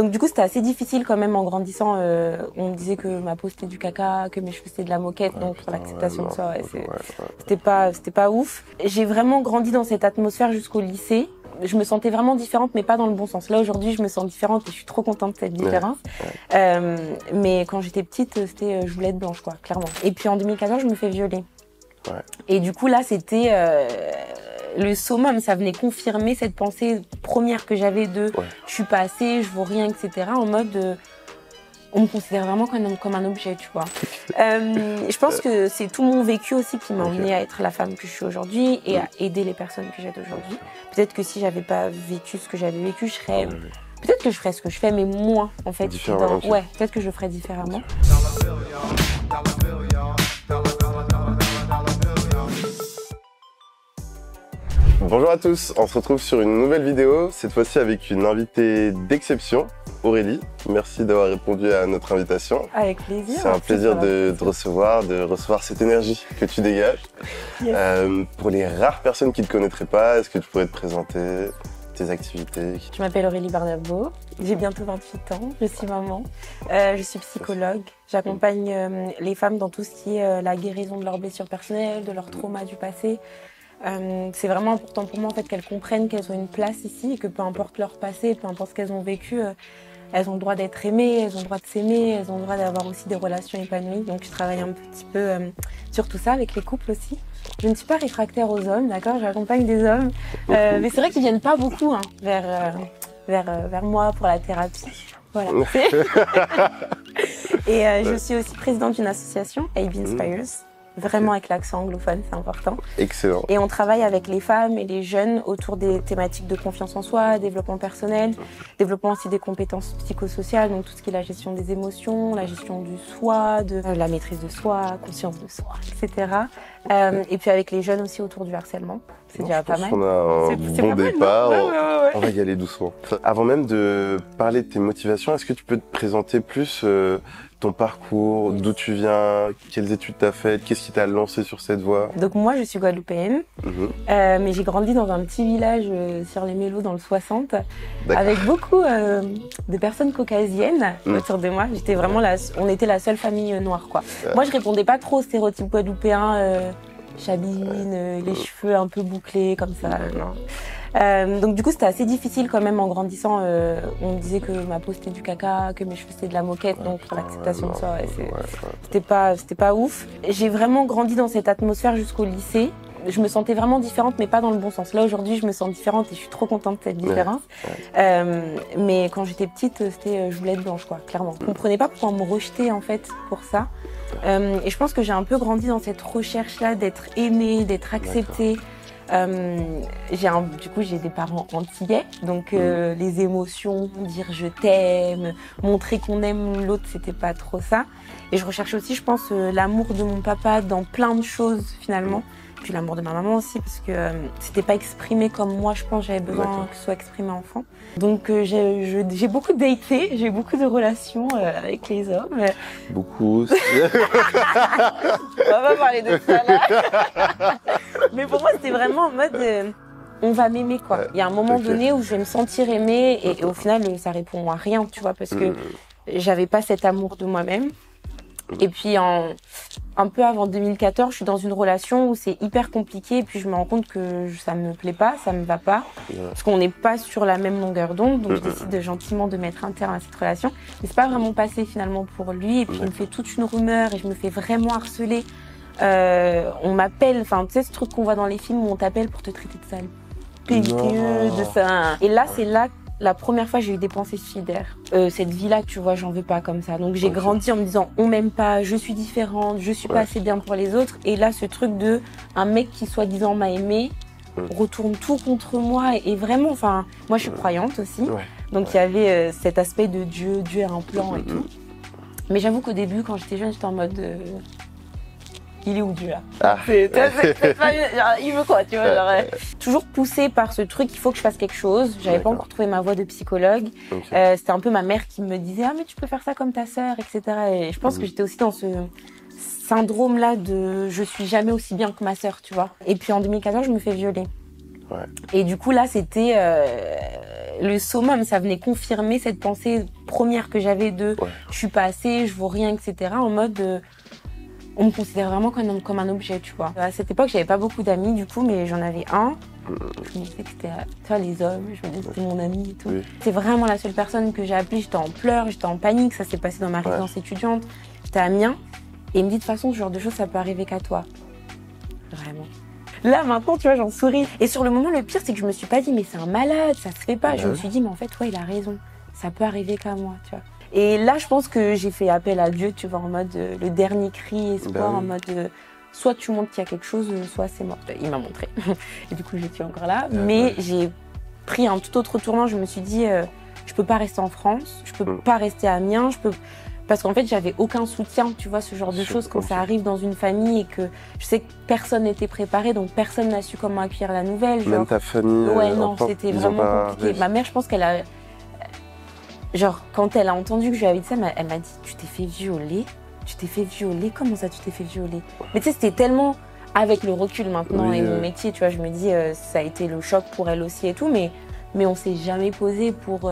Donc du coup, c'était assez difficile quand même en grandissant. On me disait que ma peau c'était du caca, que mes cheveux c'était de la moquette, donc pour l'acceptation de soi, c'était pas ouf. J'ai vraiment grandi dans cette atmosphère jusqu'au lycée. Je me sentais vraiment différente, mais pas dans le bon sens. Là aujourd'hui, je me sens différente et je suis trop contente de cette différence. Mais quand j'étais petite, c'était je voulais être blanche, quoi, clairement. Et puis en 2014, je me fais violer. Et du coup là, c'était le summum, ça venait confirmer cette pensée première que j'avais de je suis pas assez, je vaux rien, etc. En mode on me considère vraiment comme un objet, tu vois. Je pense que c'est tout mon vécu aussi qui m'a emmenée à être la femme que je suis aujourd'hui et à aider les personnes que j'aide aujourd'hui. Peut-être que si j'avais pas vécu ce que j'avais vécu, je serais peut-être que je ferais ce que je fais, mais moins en fait. Ouais, peut-être que je le ferais différemment. Bonjour à tous, on se retrouve sur une nouvelle vidéo, cette fois-ci avec une invitée d'exception, Aurélie. Merci d'avoir répondu à notre invitation. Avec plaisir. C'est un plaisir de te recevoir cette énergie que tu dégages. Pour les rares personnes qui ne te connaîtraient pas, est-ce que tu pourrais te présenter tes activités? Je m'appelle Aurélie Barnabo, j'ai bientôt 28 ans, je suis maman, je suis psychologue. J'accompagne les femmes dans tout ce qui est la guérison de leurs blessures personnelles, de leurs traumas du passé. C'est vraiment important pour moi en fait qu'elles comprennent qu'elles ont une place ici et que peu importe leur passé, peu importe ce qu'elles ont vécu, elles ont le droit d'être aimées, elles ont le droit de s'aimer, elles ont le droit d'avoir aussi des relations épanouies. Donc je travaille un petit peu sur tout ça avec les couples aussi. Je ne suis pas réfractaire aux hommes, d'accord, j'accompagne des hommes, mais c'est vrai qu'ils viennent pas beaucoup vers moi pour la thérapie. Voilà. Et je suis aussi présidente d'une association, AB Inspires. Vraiment avec l'accent anglophone, c'est important. Excellent. Et on travaille avec les femmes et les jeunes autour des thématiques de confiance en soi, développement personnel, développement aussi des compétences psychosociales, donc tout ce qui est la gestion des émotions, la gestion du soi, de la maîtrise de soi, conscience de soi, etc. Et puis avec les jeunes aussi autour du harcèlement. C'est déjà pas mal. On a un bon départ, on va y aller doucement. Avant même de parler de tes motivations, est-ce que tu peux te présenter plus ton parcours, d'où tu viens, quelles études tu as faites, qu'est-ce qui t'a lancé sur cette voie? Donc moi je suis guadeloupéenne, mais j'ai grandi dans un petit village sur les Mélos dans le 60, avec beaucoup de personnes caucasiennes autour de moi. J'étais vraiment on était la seule famille noire, quoi. Moi je répondais pas trop aux stéréotypes guadeloupéens, chabine, les cheveux un peu bouclés comme ça, non. Donc du coup c'était assez difficile quand même en grandissant. On me disait que ma peau c'était du caca, que mes cheveux c'était de la moquette, donc pour l'acceptation de soi, c'était pas ouf. J'ai vraiment grandi dans cette atmosphère jusqu'au lycée. Je me sentais vraiment différente, mais pas dans le bon sens. Là aujourd'hui je me sens différente et je suis trop contente de cette différence. Mais quand j'étais petite, c'était je voulais être blanche, quoi, clairement. Je comprenais pas pourquoi on me rejetait en fait pour ça. Et je pense que j'ai un peu grandi dans cette recherche-là d'être aimée, d'être acceptée. Du coup j'ai des parents antillais, donc les émotions, dire je t'aime, montrer qu'on aime l'autre, c'était pas trop ça. Et je recherche aussi, je pense, l'amour de mon papa dans plein de choses finalement. Puis l'amour de ma maman aussi, parce que c'était pas exprimé comme moi je pense j'avais besoin que ce soit exprimé enfant. Donc j'ai beaucoup daté, j'ai beaucoup de relations avec les hommes. Beaucoup. On va pas parler de ça là. Mais pour moi c'était vraiment en mode on va m'aimer, quoi. Il y a un moment donné où je vais me sentir aimée et au final ça répond à rien, tu vois, parce que j'avais pas cet amour de moi-même. Et puis un peu avant 2014, je suis dans une relation où c'est hyper compliqué et puis je me rends compte que ça me plaît pas, ça me va pas, parce qu'on n'est pas sur la même longueur d'onde, donc je décide gentiment de mettre un terme à cette relation. Mais c'est pas vraiment passé finalement pour lui et puis il me fait toute une rumeur et je me fais vraiment harceler. On m'appelle, enfin tu sais ce truc qu'on voit dans les films où on t'appelle pour te traiter de sale pégueux, de ça. Et là c'est là la première fois j'ai eu des pensées suicidaires. Cette vie-là, tu vois, j'en veux pas comme ça. Donc j'ai grandi en me disant on m'aime pas, je suis différente, je suis pas assez bien pour les autres. Et là, ce truc de un mec qui soi-disant m'a aimé retourne tout contre moi. Et vraiment, enfin, moi je suis croyante aussi. Donc il y avait cet aspect de Dieu a un plan et tout. Mais j'avoue qu'au début, quand j'étais jeune, j'étais en mode il est où Dieu là? Il veut quoi, tu vois, toujours poussée par ce truc, il faut que je fasse quelque chose. J'avais pas encore trouvé ma voie de psychologue. C'était un peu ma mère qui me disait ah mais tu peux faire ça comme ta sœur, etc. Et je pense que j'étais aussi dans ce syndrome là de je suis jamais aussi bien que ma sœur, tu vois. Et puis en 2014 je me fais violer. Et du coup là c'était le summum, ça venait confirmer cette pensée première que j'avais de je suis pas assez, je vaux rien, etc. En mode on me considère vraiment comme un objet, tu vois. À cette époque, j'avais pas beaucoup d'amis du coup, mais j'en avais un. Je me disais que c'était, tu vois, les hommes, je me disais que c'était mon ami et tout. Oui. C'est vraiment la seule personne que j'ai appelée, j'étais en pleurs, j'étais en panique, ça s'est passé dans ma résidence étudiante, j'étais à Amiens. Et il me dit de toute façon, ce genre de choses, ça peut arriver qu'à toi. Vraiment. Là, maintenant, tu vois, j'en souris. Et sur le moment, le pire, c'est que je me suis pas dit, mais c'est un malade, ça se fait pas. Je me suis dit, mais en fait, ouais, il a raison. Ça peut arriver qu'à moi, tu vois. Et là, je pense que j'ai fait appel à Dieu, tu vois, en mode le dernier cri espoir, en mode soit tu montres qu'il y a quelque chose, soit c'est mort. Il m'a montré. Et du coup, je suis encore là. Mais j'ai pris un tout autre tournant. Je me suis dit, je peux pas rester en France, je peux pas rester à Amiens, parce qu'en fait, j'avais aucun soutien, tu vois, ce genre de choses quand ça arrive dans une famille et que je sais que personne n'était préparé, donc personne n'a su comment accueillir la nouvelle. Même ta famille. Ouais, non, c'était vraiment compliqué. Ma mère, je pense qu'elle a, genre, quand elle a entendu que je lui avais dit ça, elle m'a dit, tu t'es fait violer? Tu t'es fait violer? Comment ça, tu t'es fait violer? Mais tu sais, c'était tellement, avec le recul maintenant et mon métier, tu vois, je me dis, ça a été le choc pour elle aussi et tout, mais on s'est jamais posé pour.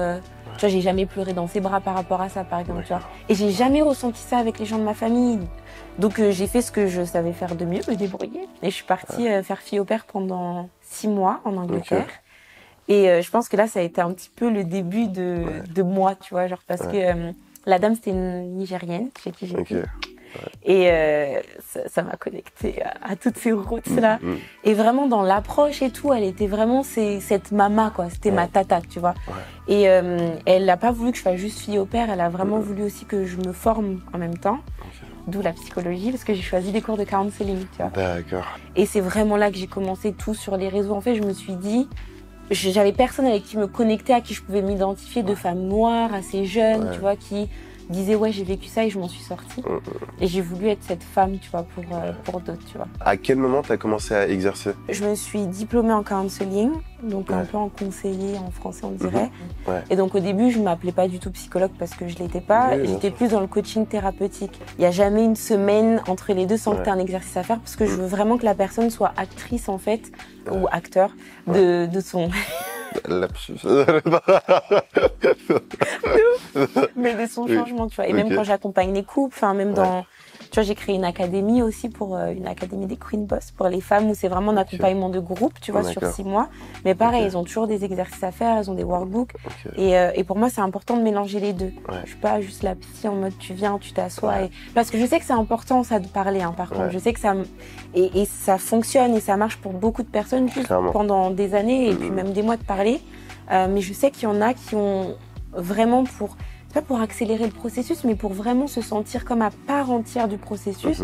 Tu vois, j'ai jamais pleuré dans ses bras par rapport à ça, par exemple, tu vois. Et j'ai jamais ressenti ça avec les gens de ma famille. Donc, j'ai fait ce que je savais faire de mieux, me débrouiller. Et je suis partie faire fille au père pendant 6 mois en Angleterre. Et je pense que là, ça a été un petit peu le début de moi, tu vois, genre parce que la dame, c'était une Nigérienne chez qui j'étais. Et ça m'a connectée à toutes ces routes-là. Et vraiment, dans l'approche et tout, elle était vraiment cette maman, quoi. C'était ma tata, tu vois. Et elle n'a pas voulu que je fasse juste fille au père, elle a vraiment voulu aussi que je me forme en même temps. D'où la psychologie, parce que j'ai choisi des cours de counseling, tu vois. D'accord. Et c'est vraiment là que j'ai commencé tout sur les réseaux. En fait, je me suis dit, j'avais personne avec qui me connecter, à qui je pouvais m'identifier, de femmes noires, assez jeunes, tu vois, qui disait ouais, j'ai vécu ça et je m'en suis sortie. Et j'ai voulu être cette femme, tu vois, pour d'autres, tu vois. À quel moment tu as commencé à exercer? Je me suis diplômée en counseling, donc un peu en conseiller en français on dirait. Et donc au début, je m'appelais pas du tout psychologue parce que je l'étais pas, j'étais plus dans le coaching thérapeutique. Il y a jamais une semaine entre les deux sans que tu aies un exercice à faire parce que je veux vraiment que la personne soit actrice en fait, ou acteur de son... mais de son changement, tu vois. Et même quand j'accompagne les couples, enfin même dans, tu vois, j'ai créé une académie aussi pour une académie des Queen Boss pour les femmes où c'est vraiment un accompagnement de groupe, tu vois, sur 6 mois. Mais pareil, elles ont toujours des exercices à faire, elles ont des workbooks. Et pour moi, c'est important de mélanger les deux. Je suis pas juste la psy en mode tu viens, tu t'assois. Parce que je sais que c'est important ça de parler, hein, par contre. Je sais que ça et ça fonctionne et ça marche pour beaucoup de personnes juste pendant des années et puis même des mois de parler. Mais je sais qu'il y en a qui ont vraiment pas pour accélérer le processus, mais pour vraiment se sentir comme à part entière du processus,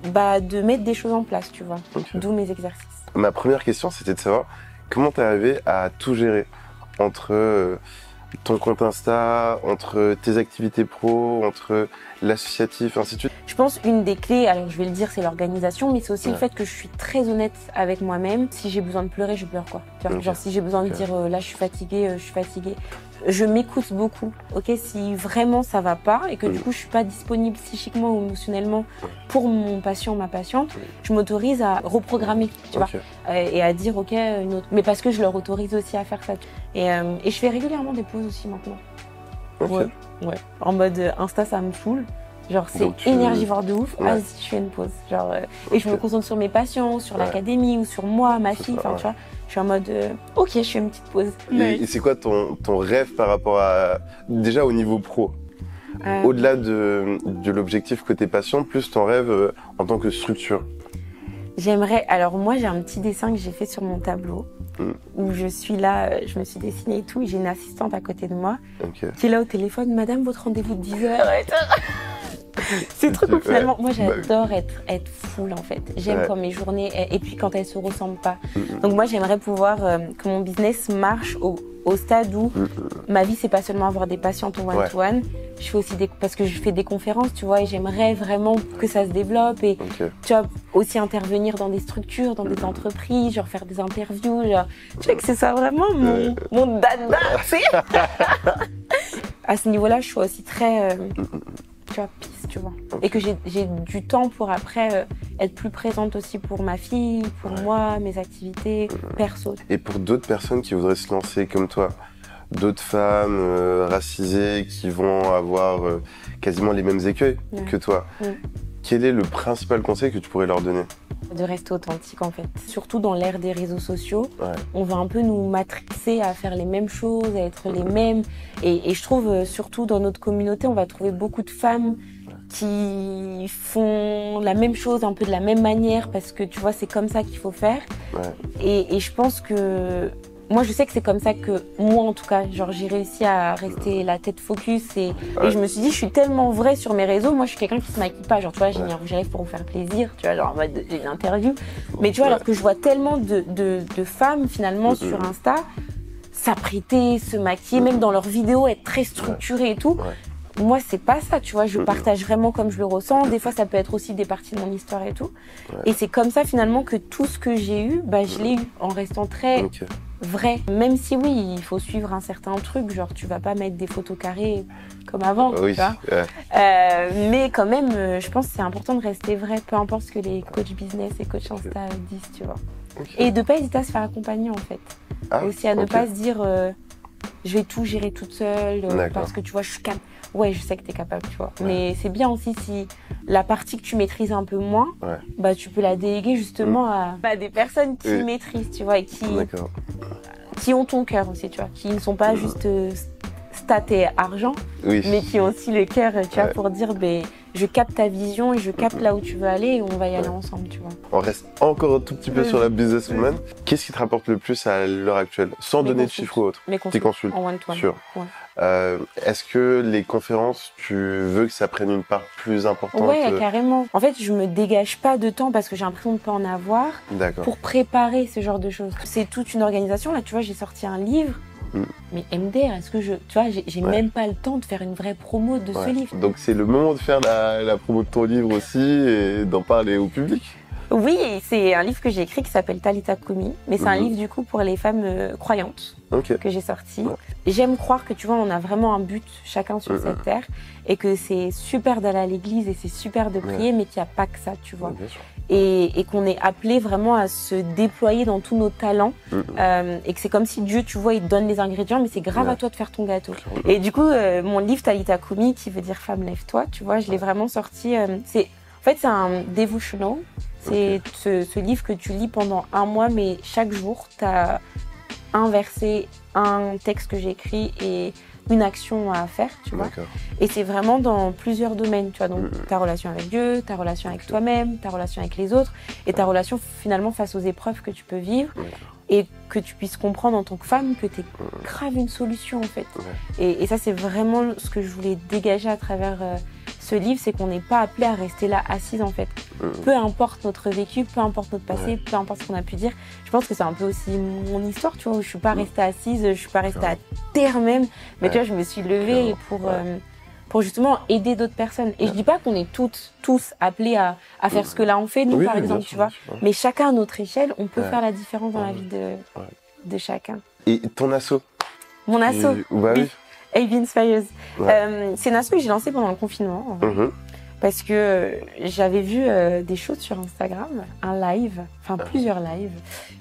de mettre des choses en place, tu vois. D'où mes exercices. Ma première question, c'était de savoir comment t'es arrivé à tout gérer entre ton compte Insta, entre tes activités pro, entre l'associatif, ainsi de suite. Je pense une des clés, alors je vais le dire, c'est l'organisation, mais c'est aussi le fait que je suis très honnête avec moi-même. Si j'ai besoin de pleurer, je pleure, quoi. Genre si j'ai besoin de dire là je suis fatiguée, je suis fatiguée. Je m'écoute beaucoup, ok. Si vraiment ça va pas et que du coup je suis pas disponible psychiquement ou émotionnellement pour mon patient, ma patiente, je m'autorise à reprogrammer, tu vois, et à dire ok une autre. Mais parce que je leur autorise aussi à faire ça. Et je fais régulièrement des pauses aussi maintenant. Ouais. En mode Insta, ça me saoule. Genre c'est énergivore de ouf. Vas-y, je fais une pause. Genre et je me concentre sur mes patients, sur l'académie ou sur moi, ma fille. Enfin, tu vois. Je suis en mode, ok, je fais une petite pause. Et c'est quoi ton rêve par rapport à, déjà au niveau pro? Au-delà de l'objectif côté patient, plus ton rêve en tant que structure? J'aimerais, alors moi j'ai un petit dessin que j'ai fait sur mon tableau, où je suis là, je me suis dessinée et tout, et j'ai une assistante à côté de moi, qui est là au téléphone, madame, votre rendez-vous de 10h. C'est trop cool. Finalement, moi j'adore être full en fait. J'aime quand mes journées, et puis quand elles se ressemblent pas. Donc moi j'aimerais pouvoir que mon business marche au stade où ma vie c'est pas seulement avoir des patientes en one-to-one. Je fais aussi parce que je fais des conférences, tu vois, et j'aimerais vraiment que ça se développe et tu vois, aussi intervenir dans des structures, dans des entreprises, genre faire des interviews, genre, tu vois, que c'est ça vraiment mon dada, tu sais. À ce niveau-là, je suis aussi très, tu vois, peace, tu vois. Et que j'ai du temps pour après être plus présente aussi pour ma fille, pour moi, mes activités perso. Et pour d'autres personnes qui voudraient se lancer comme toi, d'autres femmes racisées qui vont avoir quasiment les mêmes écueils que toi. Quel est le principal conseil que tu pourrais leur donner? De rester authentique en fait. Surtout dans l'ère des réseaux sociaux, on va un peu nous matrixer à faire les mêmes choses, à être les mêmes. Et je trouve surtout dans notre communauté, on va trouver beaucoup de femmes qui font la même chose un peu de la même manière parce que tu vois c'est comme ça qu'il faut faire. Et je pense que moi je sais que c'est comme ça que moi en tout cas genre j'ai réussi à rester la tête focus et je me suis dit je suis tellement vraie sur mes réseaux. Moi je suis quelqu'un qui se maquille pas, genre tu vois j'ai mis un rouge à lèvres pour vous faire plaisir, tu vois genre en mode j'ai une interview, mais tu vois alors que je vois tellement de femmes finalement sur Insta s'apprêter, se maquiller, même dans leurs vidéos être très structurées et tout. Moi, c'est pas ça, tu vois, je partage vraiment comme je le ressens. Des fois, ça peut être aussi des parties de mon histoire et tout. Et c'est comme ça, finalement, que tout ce que j'ai eu, bah, je l'ai eu en restant très vrai. Même si, oui, il faut suivre un certain truc, genre, tu vas pas mettre des photos carrées comme avant, tu vois. Mais quand même, je pense que c'est important de rester vrai, peu importe ce que les coachs business et coachs Insta disent, tu vois. Et de pas hésiter à se faire accompagner, en fait. Aussi à ne pas se dire, je vais tout gérer toute seule, parce que, tu vois, je suis capable. Ouais, je sais que tu es capable, tu vois. Mais c'est bien aussi si la partie que tu maîtrises un peu moins, bah, tu peux la déléguer justement à des personnes qui maîtrisent, tu vois, et qui ont ton cœur aussi, tu vois, qui ne sont pas juste stats et argent, mais qui ont aussi le cœur, tu vois, pour dire, ben, je capte ta vision et je capte là où tu veux aller et on va y aller ensemble, tu vois. On reste encore un tout petit peu sur la businesswoman. Qu'est-ce qui te rapporte le plus à l'heure actuelle, sans donner de chiffres ou autre? Tes consultes. En one-to-one. Sûr. Est-ce que les conférences, tu veux que ça prenne une part plus importante? Ouais, carrément. En fait, je me dégage pas de temps parce que j'ai l'impression de pas en avoir pour préparer ce genre de choses. C'est toute une organisation. Là, tu vois, j'ai sorti un livre. Mais MDR, est-ce que tu vois, j'ai même pas le temps de faire une vraie promo de ce livre. Donc c'est le moment de faire la promo de ton livre aussi et d'en parler au public. Oui, c'est un livre que j'ai écrit qui s'appelle Talita Kumi, mais c'est un livre du coup pour les femmes croyantes que j'ai sorti. J'aime croire que tu vois, on a vraiment un but chacun sur cette terre et que c'est super d'aller à l'église et c'est super de prier, mais qu'il n'y a pas que ça, tu vois. Et qu'on est appelé vraiment à se déployer dans tous nos talents et que c'est comme si Dieu, tu vois, il te donne les ingrédients, mais c'est grave à toi de faire ton gâteau. Et du coup, mon livre Talita Kumi, qui veut dire femme lève-toi, tu vois, je l'ai vraiment sorti. En fait, c'est un devotional. C'est ce livre que tu lis pendant un mois, mais chaque jour, tu as un verset, un texte que j'ai écrit et une action à faire, tu vois. Et c'est vraiment dans plusieurs domaines, tu vois. Donc, ta relation avec Dieu, ta relation avec toi-même, ta relation avec les autres et ta relation finalement face aux épreuves que tu peux vivre et que tu puisses comprendre en tant que femme que tu es grave une solution, en fait. Et ça, c'est vraiment ce que je voulais dégager à travers ce livre, c'est qu'on n'est pas appelé à rester là assise, en fait. Peu importe notre vécu, peu importe notre passé, peu importe ce qu'on a pu dire. Je pense que c'est un peu aussi mon histoire, tu vois, où je suis pas restée assise, je suis pas restée à terre même, mais tu vois, je me suis levée pour justement aider d'autres personnes. Et je dis pas qu'on est tous appelés à faire ce que là on fait, nous par exemple, tu vois. Mais chacun à notre échelle, on peut faire la différence dans la vie de chacun. Et ton asso? Mon asso, oui. AB Inspires. C'est une asso que j'ai lancée pendant le confinement. Parce que j'avais vu des choses sur Instagram, un live, enfin plusieurs lives,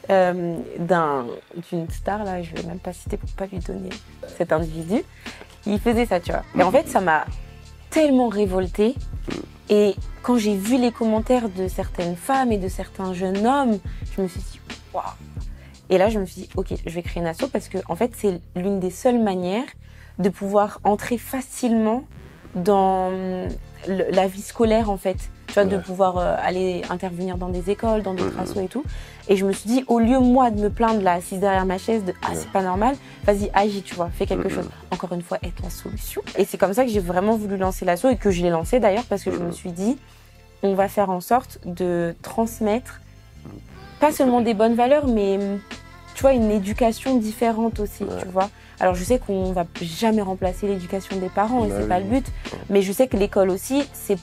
d'une star, là, je vais même pas citer pour pas lui donner cet individu. Il faisait ça, tu vois. Et en fait, ça m'a tellement révoltée. Et quand j'ai vu les commentaires de certaines femmes et de certains jeunes hommes, je me suis dit, waouh. Et là, je me suis dit, ok, je vais créer une asso parce que, en fait, c'est l'une des seules manières de pouvoir entrer facilement dans la vie scolaire, en fait. Tu vois, de pouvoir aller intervenir dans des écoles, dans d'autres assos et tout. Et je me suis dit, au lieu, moi, de me plaindre là, assise derrière ma chaise, c'est pas normal, vas-y, agis, tu vois, fais quelque chose. Encore une fois, être la solution. Et c'est comme ça que j'ai vraiment voulu lancer l'asso et que je l'ai lancé d'ailleurs parce que je me suis dit, on va faire en sorte de transmettre pas seulement des bonnes valeurs, mais tu vois, une éducation différente aussi, tu vois. Alors je sais qu'on va jamais remplacer l'éducation des parents et c'est pas le but, mais je sais que l'école aussi, c'est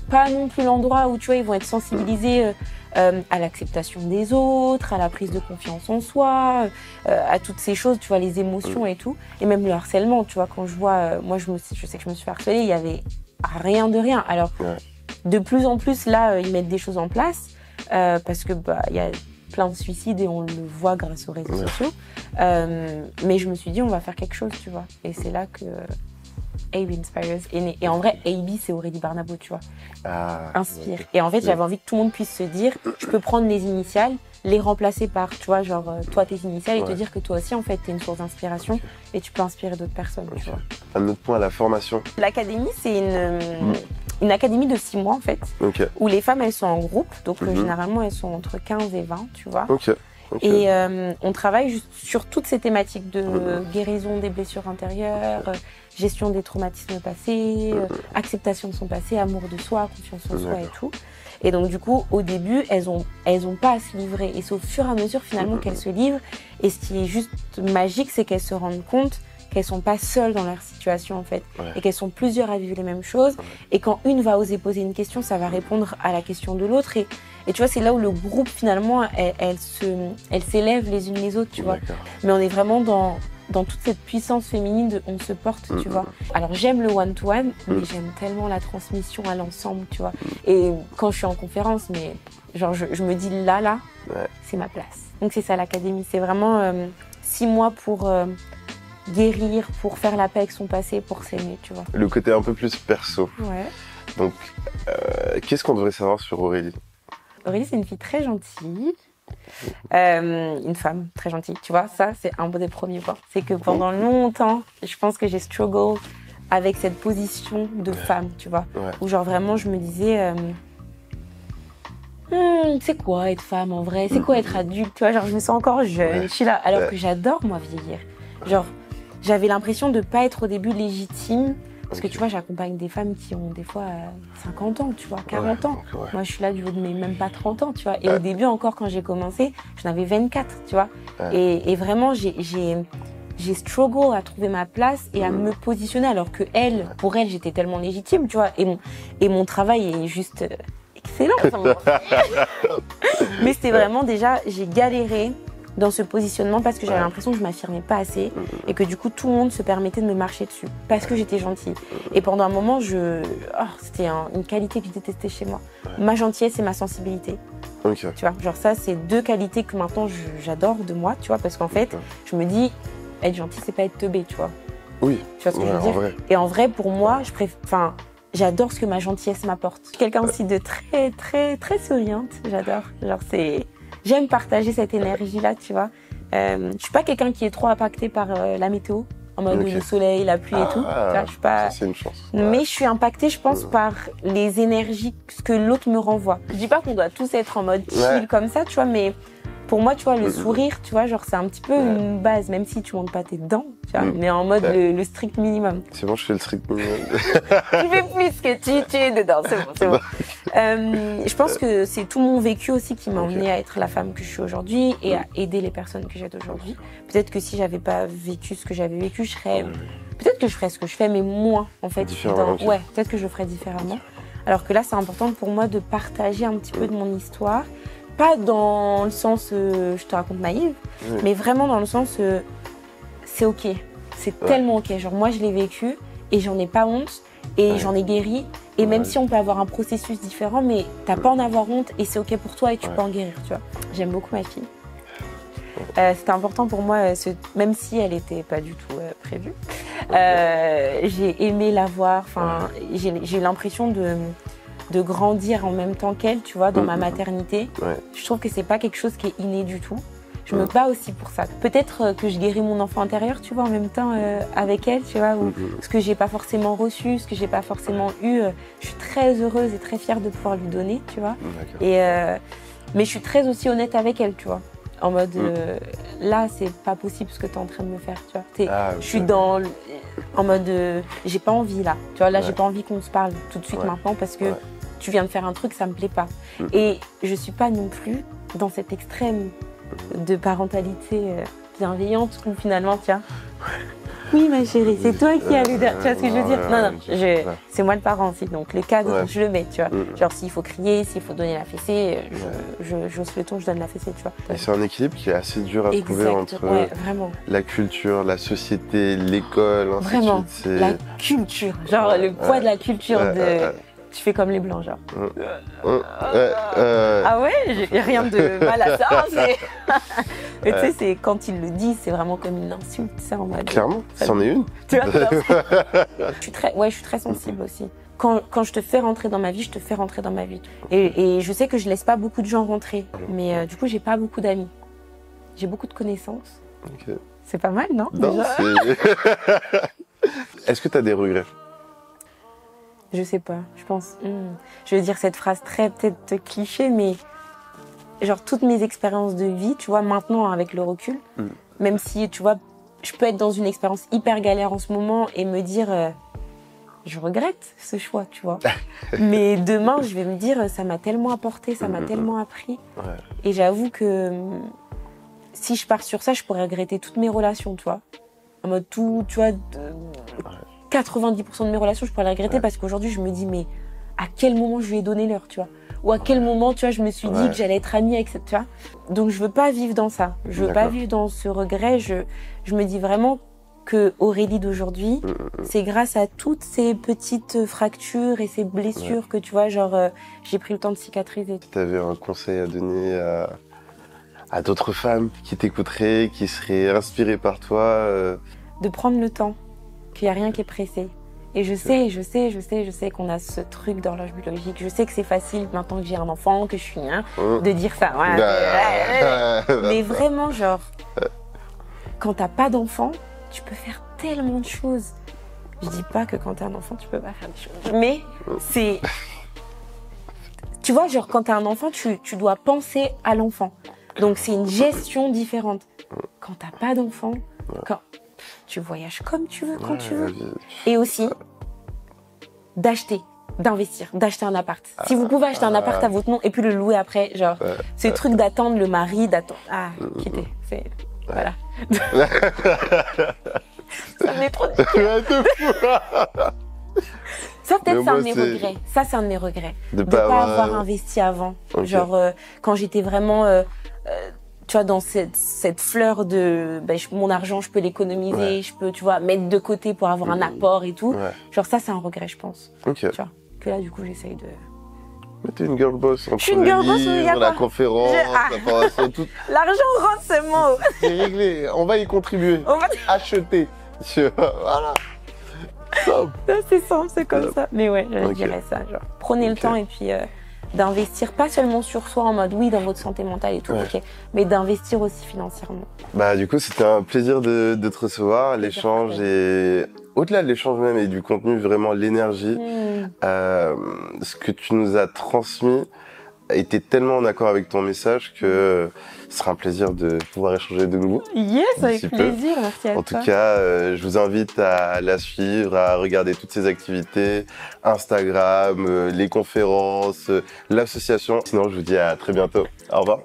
pas non plus l'endroit où tu vois, ils vont être sensibilisés à l'acceptation des autres, à la prise de confiance en soi, à toutes ces choses, tu vois, les émotions et tout, et même le harcèlement, tu vois, quand je vois, moi je sais que je me suis fait harceler, il y avait rien de rien. Alors de plus en plus là, ils mettent des choses en place parce que il y a plein de suicides et on le voit grâce aux réseaux sociaux. Mais je me suis dit, on va faire quelque chose, tu vois. Et c'est là que AB Inspires est né. Et en vrai, AB, c'est Aurélie Barnabo, tu vois. Inspire. Et en fait, j'avais envie que tout le monde puisse se dire, je peux prendre les initiales, les remplacer par, tu vois, genre, toi, tes initiales, et te dire que toi aussi, en fait, t'es une source d'inspiration et tu peux inspirer d'autres personnes, tu vois. Un autre point, la formation. L'académie, c'est une académie de 6 mois, en fait, où les femmes, elles sont en groupe. Donc, généralement, elles sont entre 15 et 20, tu vois. Et on travaille juste sur toutes ces thématiques de guérison des blessures intérieures, gestion des traumatismes passés, acceptation de son passé, amour de soi, confiance en soi et tout. Et donc du coup, au début, elles ont pas à se livrer. Et c'est au fur et à mesure finalement qu'elles se livrent. Et ce qui est juste magique, c'est qu'elles se rendent compte qu'elles sont pas seules dans leur situation en fait, et qu'elles sont plusieurs à vivre les mêmes choses. Et quand une va oser poser une question, ça va répondre à la question de l'autre. Et tu vois, c'est là où le groupe finalement, elles s'élèvent les unes les autres, tu vois. Mais on est vraiment dans toute cette puissance féminine de on se porte, tu vois. Alors j'aime le one-to-one, mais j'aime tellement la transmission à l'ensemble, tu vois. Et quand je suis en conférence, mais genre je me dis là, c'est ma place. Donc c'est ça l'académie, c'est vraiment 6 mois pour guérir, pour faire la paix avec son passé, pour s'aimer, tu vois. Le côté un peu plus perso. Donc, qu'est-ce qu'on devrait savoir sur Aurélie? Aurélie, c'est une fille très gentille. Une femme très gentille, tu vois, ça c'est un des premiers points. C'est que pendant longtemps, je pense que j'ai struggle avec cette position de femme, tu vois, où genre vraiment je me disais c'est quoi être femme en vrai, c'est quoi être adulte, tu vois, genre je me sens encore jeune, je suis là, alors que j'adore moi vieillir. Genre j'avais l'impression de pas être au début légitime. Parce que tu vois, j'accompagne des femmes qui ont des fois 50 ans, tu vois, 40 ans. Moi, je suis là du haut de mes même pas 30 ans, tu vois. Et au début, encore, quand j'ai commencé, j'en avais 24, tu vois. Et vraiment, j'ai struggle à trouver ma place et à me positionner, alors que pour elle, j'étais tellement légitime, tu vois. Et mon travail est juste excellent. Mais c'était vraiment déjà, j'ai galéré dans ce positionnement parce que j'avais l'impression que je m'affirmais pas assez et que du coup tout le monde se permettait de me marcher dessus parce que j'étais gentille. Et pendant un moment, c'était une qualité que je détestais chez moi. Ma gentillesse et ma sensibilité. Tu vois, genre ça, c'est 2 qualités que maintenant j'adore de moi, tu vois, parce qu'en fait, je me dis, être gentil, c'est pas être teubé, tu vois. Oui. Tu vois ce que je veux dire? Et en vrai, pour moi, j'adore ce que ma gentillesse m'apporte. Je suis quelqu'un aussi de très, très, très souriante. J'adore. Genre, j'aime partager cette énergie-là, tu vois. Je suis pas quelqu'un qui est trop impacté par la météo, en mode le soleil, la pluie et tout. Tu vois, je suis pas... Ça, c'est une chance. Mais je suis impactée, je pense, par les énergies que l'autre me renvoie. Je dis pas qu'on doit tous être en mode chill comme ça, tu vois, mais pour moi, tu vois, le sourire, tu vois, genre c'est un petit peu une base, même si tu montes pas tes dents, tu vois, mais en mode le strict minimum. C'est bon, je fais le strict minimum. Tu fais plus que tu es dedans, c'est bon. Je pense que c'est tout mon vécu aussi qui m'a emmenée à être la femme que je suis aujourd'hui et à aider les personnes que j'aide aujourd'hui. Peut-être que si j'avais pas vécu ce que j'avais vécu, peut-être que je ferais ce que je fais, mais moins, en fait. Peut-être que je le ferais différemment. Alors que là, c'est important pour moi de partager un petit peu de mon histoire. Pas dans le sens je te raconte ma Yves, mais vraiment dans le sens c'est ok, c'est tellement ok. Genre moi je l'ai vécu et j'en ai pas honte et j'en ai guéri. Et même si on peut avoir un processus différent, mais t'as pas à en avoir honte et c'est ok pour toi et tu peux en guérir, tu vois. J'aime beaucoup ma fille. C'était important pour moi, même si elle était pas du tout prévue. J'ai aimé la voir, j'ai eu l'impression de grandir en même temps qu'elle, tu vois, dans ma maternité. Je trouve que c'est pas quelque chose qui est inné du tout. Je me bats aussi pour ça. Peut-être que je guéris mon enfant intérieur, tu vois, en même temps avec elle, tu vois, ou ce que j'ai pas forcément reçu, ce que j'ai pas forcément eu. Je suis très heureuse et très fière de pouvoir lui donner, tu vois. Mais je suis très aussi honnête avec elle, tu vois. En mode, là, c'est pas possible ce que t'es en train de me faire, tu vois. Je suis en mode, j'ai pas envie là. Tu vois, là, j'ai pas envie qu'on se parle tout de suite maintenant parce que tu viens de faire un truc, ça me plaît pas. Et je suis pas non plus dans cet extrême de parentalité bienveillante où finalement, tiens, oui ma chérie, c'est toi qui as le... Tu vois ce que je veux dire? Non, c'est moi le parent aussi, donc le cadre, je le mets, tu vois. Genre s'il faut crier, s'il faut donner la fessée, j'ose le ton, je donne la fessée, tu vois. Et c'est un équilibre qui est assez dur à trouver entre la culture, la société, l'école, ainsi de suite. La culture, genre le poids de la culture Tu fais comme les blancs, genre. Ah ouais, j'ai rien de mal à ça. Mais tu sais, c'est quand ils le disent, c'est vraiment comme une insulte, ça, en mode. Clairement, c'en est une. Tu vois, je suis très sensible aussi. Quand je te fais rentrer dans ma vie, je te fais rentrer dans ma vie. Et je sais que je laisse pas beaucoup de gens rentrer, mais du coup, j'ai pas beaucoup d'amis. J'ai beaucoup de connaissances. Okay. C'est pas mal, non? Non, Est-ce que tu as des regrets? Je sais pas, je pense. Je veux dire cette phrase très peut-être cliché, mais genre toutes mes expériences de vie, tu vois, maintenant avec le recul, même si, tu vois, je peux être dans une expérience hyper galère en ce moment et me dire, je regrette ce choix, tu vois. Mais demain, je vais me dire, ça m'a tellement apporté, ça m'a tellement appris. Ouais. Et j'avoue que si je pars sur ça, je pourrais regretter toutes mes relations, tu vois. En mode tout, tu vois, 90% de mes relations, je pourrais les regretter parce qu'aujourd'hui, je me dis, mais à quel moment je lui ai donné l'heure, tu vois? Ou à quel moment, tu vois, je me suis dit que j'allais être amie avec cette, tu vois? Donc, je veux pas vivre dans ça. Je veux pas vivre dans ce regret. Je me dis vraiment que Aurélie d'aujourd'hui, c'est grâce à toutes ces petites fractures et ces blessures que, tu vois, genre, j'ai pris le temps de cicatriser. Si tu avais un conseil à donner à d'autres femmes qui t'écouteraient, qui seraient inspirées par toi De prendre le temps, qu'il n'y a rien qui est pressé. Et je sais qu'on a ce truc d'horloge biologique. Je sais que c'est facile maintenant que j'ai un enfant, que je suis de dire ça. Mais vraiment, genre, quand t'as pas d'enfant, tu peux faire tellement de choses. Je dis pas que quand t'as un enfant, tu peux pas faire des choses. Mais c'est... Tu vois, genre, quand t'as un enfant, tu dois penser à l'enfant. Donc, c'est une gestion différente. Quand t'as pas d'enfant, quand tu voyages comme tu veux, quand tu veux. Et aussi, d'investir, d'acheter un appart. Si vous pouvez acheter un appart à votre nom et puis le louer après, genre, ce truc d'attendre le mari, d'attendre... Ah, quitter, c'est... Voilà. Ça m'est trop difficile. Ça, peut-être, c'est un de mes regrets. Ça, c'est un de mes regrets. De pas avoir investi avant. Genre, quand j'étais vraiment... tu vois, dans cette fleur de mon argent, je peux l'économiser, je peux, tu vois, mettre de côté pour avoir un apport et tout. Genre, ça, c'est un regret, je pense. Tu vois, que là, du coup, j'essaye de... Mais t'es une girl boss. Je suis une girl boss, la conférence, la formation, tout. L'argent rentre, c'est mot. C'est réglé. On va y contribuer. On va acheter. Voilà. C'est simple, c'est comme ça. Mais ouais, je dirais ça. Genre, prenez le temps et puis d'investir pas seulement sur soi en mode oui dans votre santé mentale et tout, mais d'investir aussi financièrement. Bah du coup, c'était un plaisir de te recevoir. L'échange et au-delà de l'échange même et du contenu, vraiment l'énergie, ce que tu nous as transmis était tellement en accord avec ton message que ce sera un plaisir de pouvoir échanger de nouveau. Yes, avec plaisir, merci à toi. En tout cas, je vous invite à la suivre, à regarder toutes ses activités, Instagram, les conférences, l'association. Sinon, je vous dis à très bientôt. Au revoir.